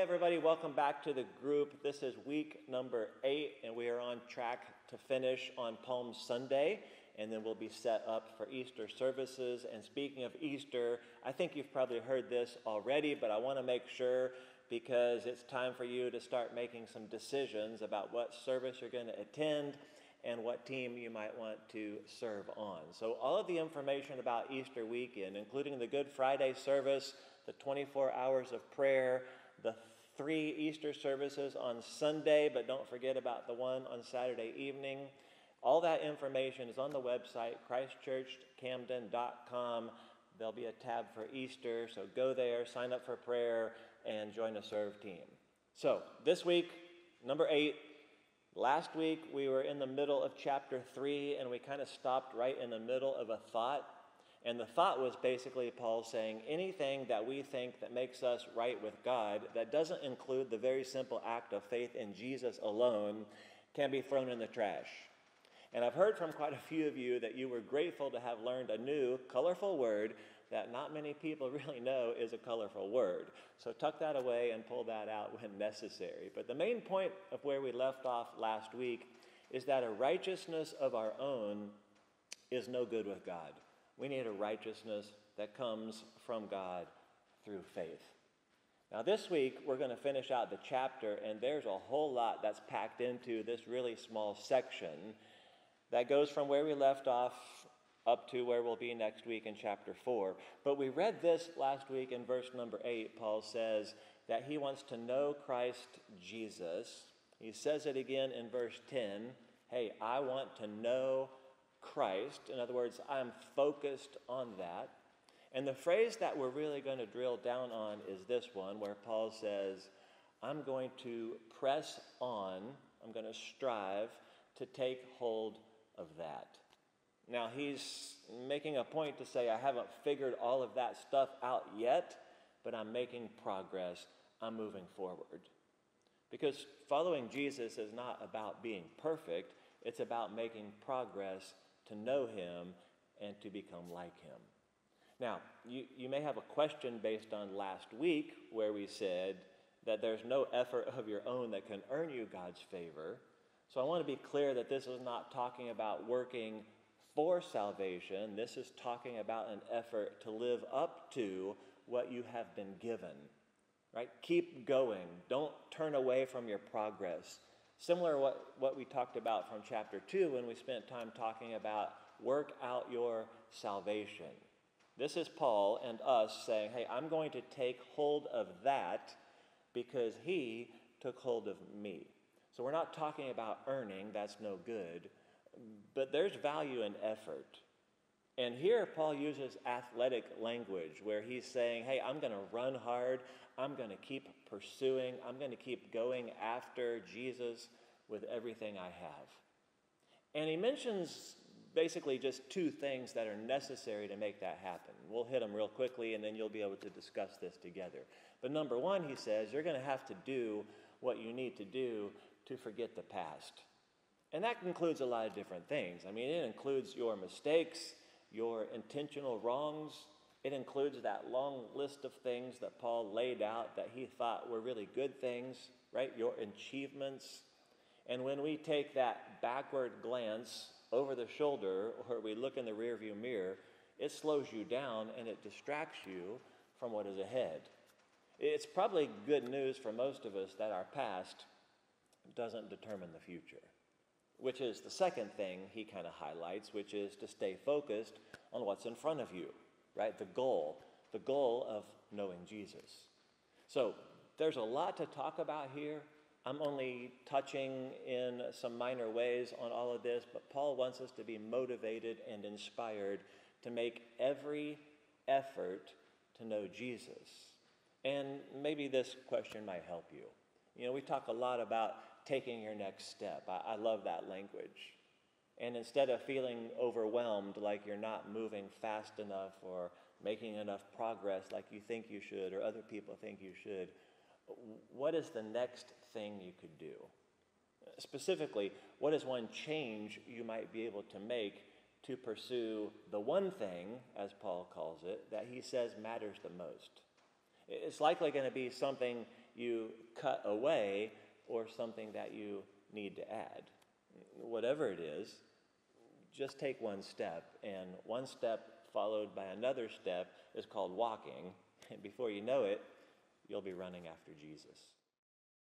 everybody, welcome back to the group. This is week number 8, and we are on track to finish on Palm Sunday, and then we'll be set up for Easter services. And speaking of Easter, I think you've probably heard this already, but I want to make sure because it's time for you to start making some decisions about what service you're going to attend and what team you might want to serve on. So all of the information about Easter weekend, including the Good Friday service, the 24 hours of prayer, the 3 Easter services on Sunday, but don't forget about the one on Saturday evening. All that information is on the website, christchurchcamden.com. There'll be a tab for Easter, so go there, sign up for prayer, and join a serve team. So this week, number 8, last week we were in the middle of chapter 3, and we kind of stopped right in the middle of a thought. And the thought was basically Paul saying anything that we think that makes us right with God that doesn't include the very simple act of faith in Jesus alone can be thrown in the trash. And I've heard from quite a few of you that you were grateful to have learned a new, colorful word that not many people really know is a colorful word. So tuck that away and pull that out when necessary. But the main point of where we left off last week is that a righteousness of our own is no good with God. We need a righteousness that comes from God through faith. Now this week, we're going to finish out the chapter, and there's a whole lot that's packed into this really small section that goes from where we left off up to where we'll be next week in chapter 4. But we read this last week in verse number 8. Paul says that he wants to know Christ Jesus. He says it again in verse 10. Hey, I want to know Christ. In other words, I'm focused on that. And the phrase that we're really going to drill down on is this one, where Paul says, I'm going to press on, I'm going to strive to take hold of that. Now, he's making a point to say, I haven't figured all of that stuff out yet, but I'm making progress, I'm moving forward. Because following Jesus is not about being perfect, it's about making progress to know him and to become like him. Now, you may have a question based on last week where we said that there's no effort of your own that can earn you God's favor. So I want to be clear that this is not talking about working for salvation. This is talking about an effort to live up to what you have been given, right? Keep going. Don't turn away from your progress. Similar to what we talked about from chapter 2 when we spent time talking about work out your salvation. This is Paul and us saying, hey, I'm going to take hold of that because he took hold of me. So we're not talking about earning, that's no good, but there's value in effort. And here Paul uses athletic language where he's saying, hey, I'm going to run hard, I'm going to keep pursuing, I'm going to keep going after Jesus with everything I have. And he mentions basically just 2 things that are necessary to make that happen. We'll hit them real quickly and then you'll be able to discuss this together. But number 1, he says, you're going to have to do what you need to do to forget the past. And that includes a lot of different things. I mean, it includes your mistakes, your intentional wrongs. It includes that long list of things that Paul laid out that he thought were really good things, right? Your achievements. And when we take that backward glance over the shoulder or we look in the rearview mirror, it slows you down and it distracts you from what is ahead. It's probably good news for most of us that our past doesn't determine the future, which is the second thing he kind of highlights, which is to stay focused on what's in front of you, right? The goal of knowing Jesus. So there's a lot to talk about here. I'm only touching in some minor ways on all of this, but Paul wants us to be motivated and inspired to make every effort to know Jesus. And maybe this question might help you. You know, we talk a lot about taking your next step. I love that language. And instead of feeling overwhelmed like you're not moving fast enough or making enough progress like you think you should or other people think you should, what is the next thing you could do? Specifically, what is one change you might be able to make to pursue the one thing, as Paul calls it, that he says matters the most? It's likely going to be something you cut away or something that you need to add. Whatever it is, just take one step, and one step followed by another step is called walking, and before you know it, you'll be running after Jesus.